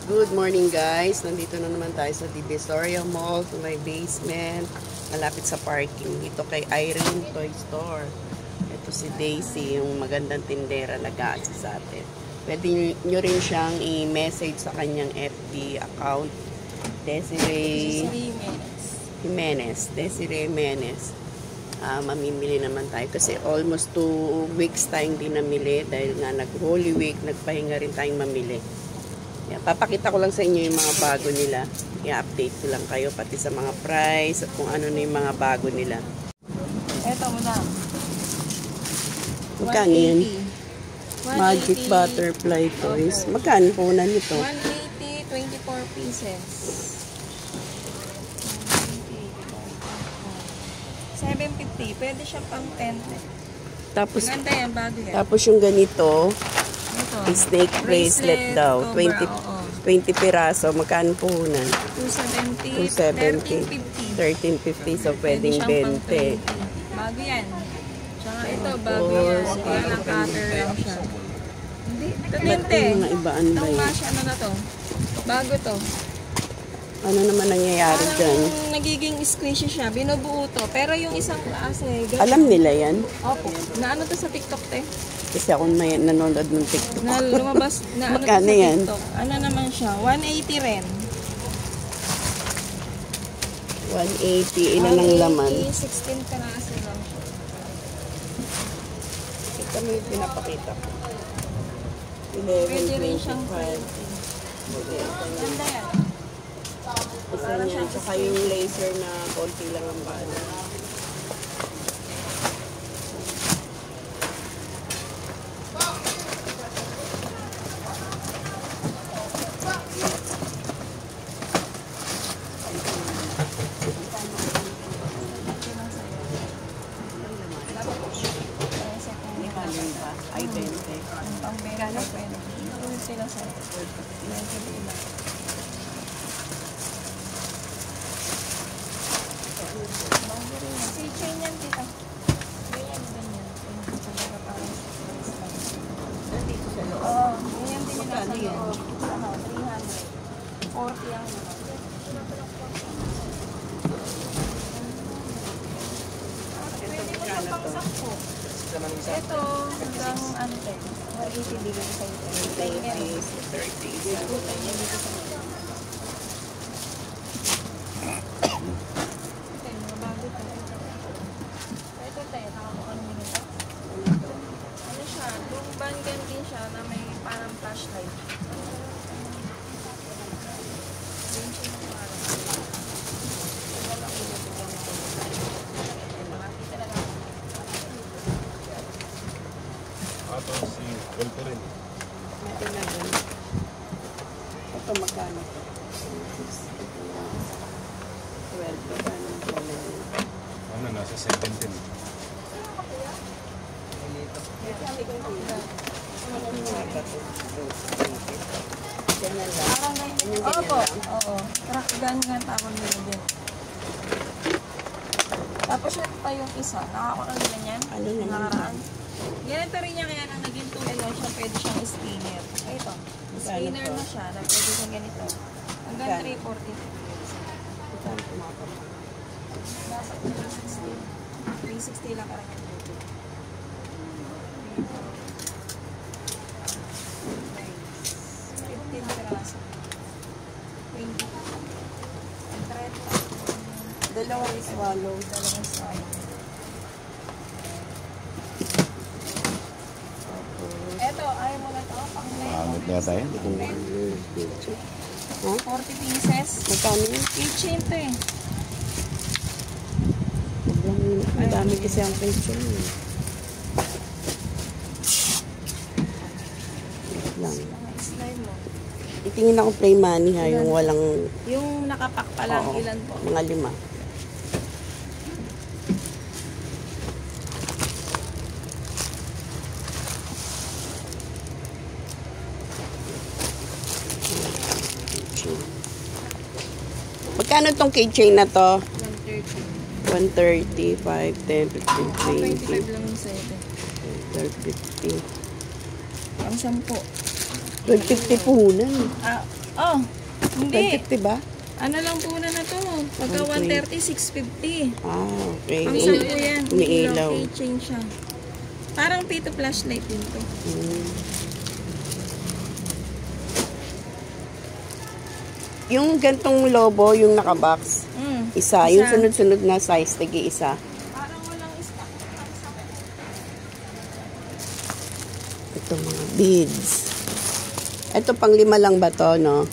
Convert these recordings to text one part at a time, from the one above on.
Good morning guys, nandito na naman tayo sa Divisoria Mall, sa may basement, malapit sa parking, dito kay Irene Toy Store. Ito si Daisy, yung magandang tindera nag-aasist sa atin. Pwede nyo rin siyang i-message sa kanyang FB account, Desiree Jimenez. Mamimili naman tayo kasi almost 2 weeks tayong di namili dahil nga nag-Holy Week, nagpahinga rin tayong mamili. Papakita ko lang sa inyo yung mga bago nila. I-update ko lang kayo pati sa mga price at kung ano na yung mga bago nila. Eto muna. Magkano yan? 180. Magic Butterfly Toys. Magkano po na nito? 180, 24 pieces. 750. Pwede siya pang 10. Tapos, Maganda yan, bago yan. tapos yung ganito, Ito. snake bracelet daw. Cobra, 20 piraso. Magkano po na? 270. 1350. So, pwedeng siyang pang 20. 20. Bago yan. Tsaka ito, bago yan. Kaya lang cutter lang siya. Hindi. Ito din, Ba't yung mga ibaan ba Itong yun? mash, ano na to? Bago to. Ano naman nangyayari dyan? Parang nagiging squishy siya. Binubuo to. Pero yung isang klase. Alam nila yan? Opo. Na ano to sa TikTok, te? Kasi ako may nanonood ng TikTok. Na lumabas na ano to Magkano sa yan? TikTok. Ano naman siya? 180 rin. 180. Ilan ang laman? 16 peraso lang siya. Ito mo yung pinapakita ko. Pwede rin 11, siyang 25. Ganda yan. Isa niya. Tsaka yung laser na konti lang ang bala. Ay, 20. Ang pera pwede. Ito sila sa si chain yan, tita. Ganyan. Talaga parang Dito sa loob. oo, ganyan din yung nasa Magkano yan? loob. 300. 40 ang naman. Pwede mo siya pang 10. Ito, hanggang ano tayo, 180 bigay sa ito. 30. Ito tayo, nakakuha ng minute. Ano siya, yung bandgan din siya na may parang flashlight. Ito si Wolverine. Meron na dun. Ito magkano to? 12. Magkano ito? Ano, nasa 17. Ganyan lang. Parang ganyan. Opo, oo. Track gun nga tawag nila din. Tapos yun pa yung isa. Nakakuha nila niyan. Ano naman? Nakaraan. Ganito rin niya kaya nang naging tulay lang siya. Pwede siyang spinner. Ito. Spinner na siya. Na pwede siyang ganito. Hanggang 340. Magkano tumatama? Nasa 360. 360 lang karang yung pwede. 15 peraso. 20. 30. Dalawang swallow. Dalawang side. Eto, ayaw mo na to. Pang Amot na tayo. 40 pieces. Magkano yun? Keychain to eh. Madami kasi ang picture yun. Wait lang. Slide mo. Itingin ako play money ha, yung walang Yung nakapak pa lang, oo, ilan po? mga 5. Magkano tong keychain na to? 130. 130, 5, 10, 15, 20, 25 lang yung sete. 12, 15. Pang 10. 12.50 puhunan. Ah, Oh, hindi. 150 ba? Ano lang po na to. Pagka 130, 650. Ah, okay. Ang sampo yan. Umiilaw. Keychain siya. Parang pito flashlight din to. Yung gantong lobo, yung nakabox, isa. Yung sunod-sunod na size, tigi isa. Parang walang stock. Ito mga beads. Ito pang 5 lang ba to, no?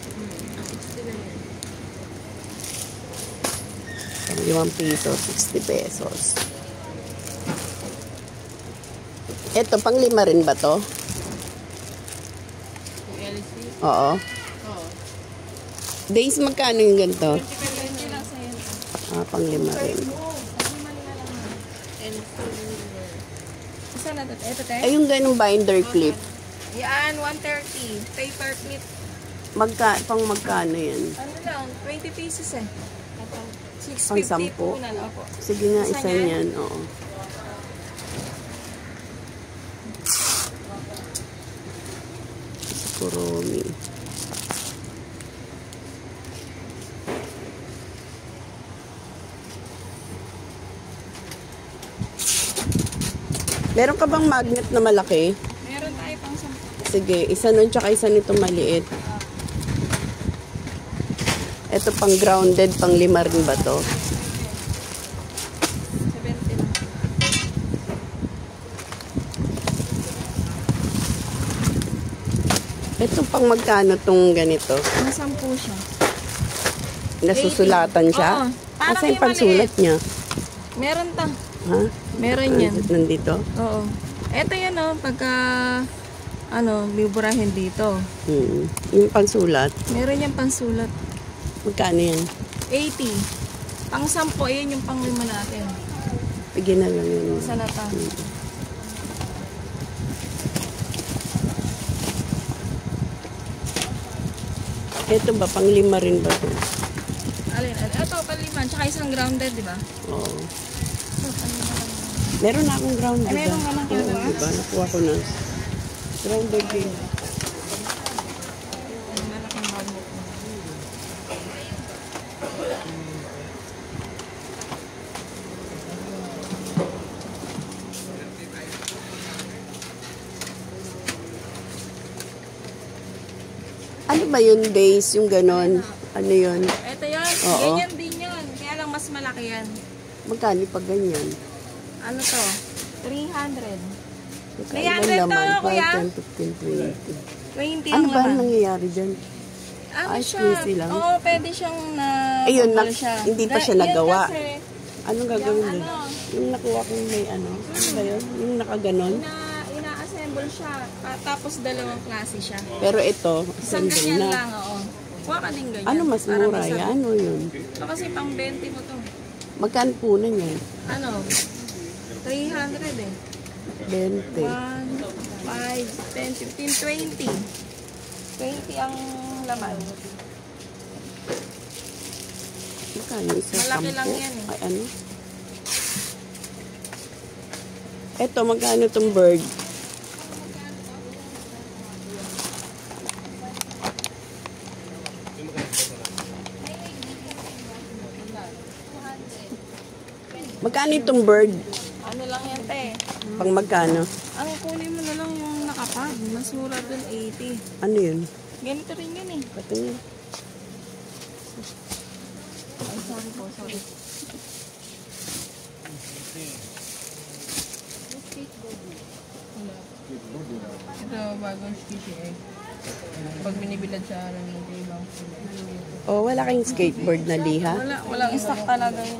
Pang 5 piso, 60 pesos. Ito pang 5 rin ba to? Oo. Days, magkano yung ganito? 20 lang sa'yo. Ah, pang 5 rin. Isa na to. Ito, te. Ay, yung ganong binder clip. Yan, 130. Paper clip. Pang magkano yan? Ano lang, 20 pieces eh. Pang 650 10. po na lang. Opo. Sige nga, isa niyan. Oo. Kuromi. Meron ka bang magnet na malaki? Meron tayo pang 10. Sige, isa nun tsaka isa nito maliit. Ito pang grounded, pang 5 rin ba to? 70 lang. Ito pang magkano tong ganito? Pang 10 siya. Nasusulatan siya? Oo. Parang Asa yung yung pagsulat niya? Meron ta. Ha? Meron yan. Nandito? Oo. Ito yan oh, pagka biburahin dito. Yung pangsulat? Meron yan pansulat. Magkano yan? 80. Pang 10, yan yung pang 5 natin. Bigyan na lang yun. Isa na ta. Ito ba, pang 5 rin ba to? Alin? Ito, paliman. Tsaka isang grounded, di ba? Oo. Meron na akong grounded. Ay, meron ka na, Oo, diba? Nakuha ko na. Grounded din. Malaking magnet. Ano ba yun, days? Yung ganon? Ano yun? Ito yan. Oo. Ganyan din yun. Kaya lang mas malaki yan. Magkano pag ganyan? Ano to? 300. Magkano 300 to, laman? kuya? 5, 10, 15, 20. 20 Ano ang ba laman. nangyayari dyan? Ano Ay, siya? squeezy lang. Oo, pwede siyang na... Ayun, bubble siya. hindi pa siya Yan nagawa. kasi, Anong gagawin yung doon? ano, Yung nakuha kong may ano? Ano ba yun? Yung nakaganon? ina-assemble siya. Tapos dalawang klase siya. Pero ito, Isang assemble ganyan na. lang, oo. Kuha ka din ganyan. Ano mas Para mura may yan? sagot. Ano yun? Ito kasi pang 20 mo to. Magkano punan yan? Ano? 300 eh. 20. 1, 5, 10, 15, 20. 20 ang laman. Magkano isa? Malaki 10? lang yan eh. Ay, ano? Ito, magkano itong bird? Magkano itong bird? Ano lang yan, te? Pang magkano? Ang kunin mo na lang yung nakapag. Mas mura dun 80. Ano yun? Ganito rin yan eh. Patingin. Ay, sorry po, sorry. Ito, bagong skishy eh. Pag binibilad siya, alam mo, ibang Oh, wala kayong skateboard na liha? walang stock talaga yun.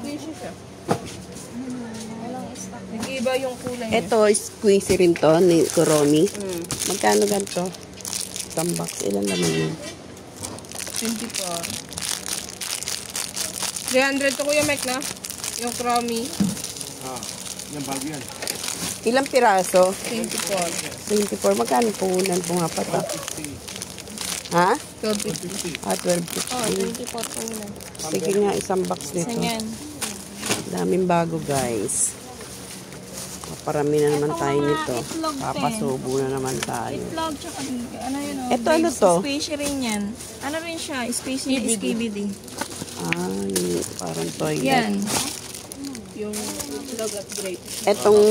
Walang stock. Nag-iba yung kulay niya. Ito, squeezy rin to ni Kuromi. Magkano ganito? Tambox. Ilan naman yun? 24. 300 to Kuya Mike na. Yung Chromie. Yung bago yan. Ilang piraso? 24. 24. Magkano puhunan po nga pata? Ha? 12.50. Ah, 12.50. Oh, 24 po yun. Sige nga, isang box Isa nito. niyan. Daming bago, guys. magpaparami na naman Ito tayo mga nito. itlog, te. Papasubo na naman tayo. Itlog, tsaka ano yun, oh. Ito, ano to? Spacey rin yan. Ano rin siya? Spacey na SKBD. Ah, yung parang toy. Yan. Yung itlog at grape. Etong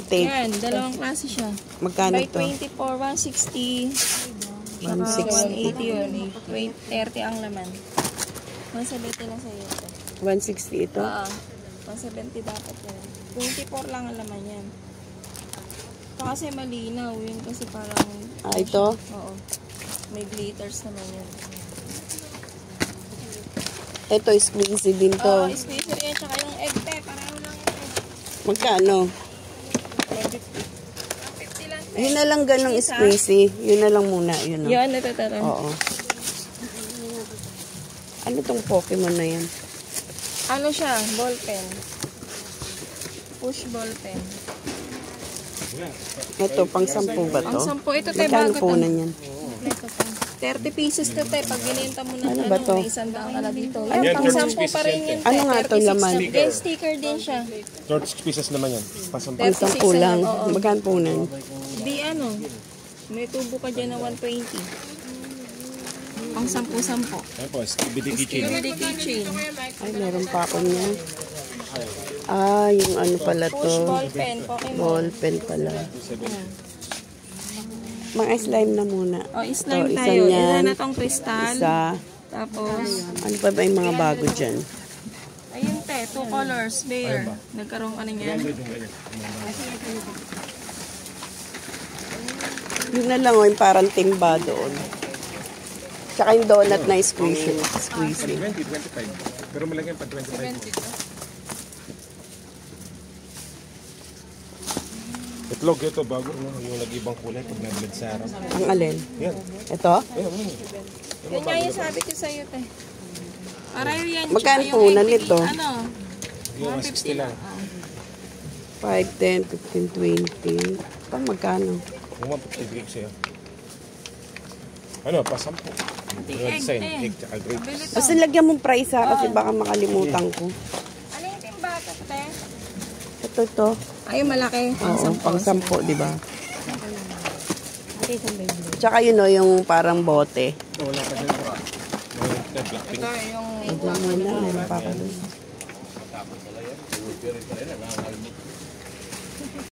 tape, Yan, dalawang klase siya. magkano By to? 24, 160. 160. 180 yun. 30 ang laman. 170 lang sa'yo ito. 160 ito? Oo. 170 dapat yan. 24 lang ang laman yan. Ito kasi malinaw. Yun kasi parang... Ah, ito? Oo. May glitters naman yan. Ito, squeezy din Oo, to. spacer yan. Tsaka yung egg te. Pareho lang yung egg. Magkano? 150 lang. Yun na lang ganong squeezy. Yun na lang muna. Yun, Yan, ito tara. Oo. Ano tong Pokemon na yan? Ano siya? Ball pen. Push ball pen. Ito, pang 10 ba to? Ang 10. Ito te, Magkano bago po to. na yan? 30 pieces to te. Pag binenta mo na Ano ba to? may 100 ka na dito. Yan, Yan, pang 36 10 pa rin yun. Ano nga to, 36 laman? na- Yan, sticker din siya. 36 pieces naman yan. Pasampa. Pang 10 lang. Oo. Magkano po na yan? Di ano, may tubo ka dyan na 120. Pang 10-10. Ayun po, SKBD kitchen. Yung keychain. Ay, meron pa ako niya. Ah, yung ano pala Push to. ball pen, Pokemon. Ball pen pala. Mga slime na muna. O, slime Ito, isa tayo. Isa niyan. na tong crystal. Isa. Tapos, Ano pa ba yung mga bago dyan? ayun te, 2 colors, bear. Nagkaroon ka na yan. Yun na lang, oh, yung parang timba doon. Tsaka yung donut na squeezy. 20, 25. Pero malagyan pa 25. Itlog, ito bago. No? Yung nag-ibang kulay pag nag-blend sa araw. Ang alin? Yan. Ito? Ayun, ayun. Yan nga yung sabi ko sa'yo te. Pareho yan. Magkano Tsaka yung po na egg nito? Ano? Yung 160 lang. 5, 10, 15, 20. Ito magkano? Kung 150 bigay ko sa'yo. Ano, pasampo. Yung design, egg, tsaka grape. Bili to. Basta lagyan mong price ha, kasi baka makalimutan ko. Ano yung timbata te? Ito. Ay, malaki. Oo, pang 10, di ba? Tsaka yun o, yung parang bote. Ito, wala pa dyan. Yung blackpink. Ito yung... Ito muna, meron pa ako dun.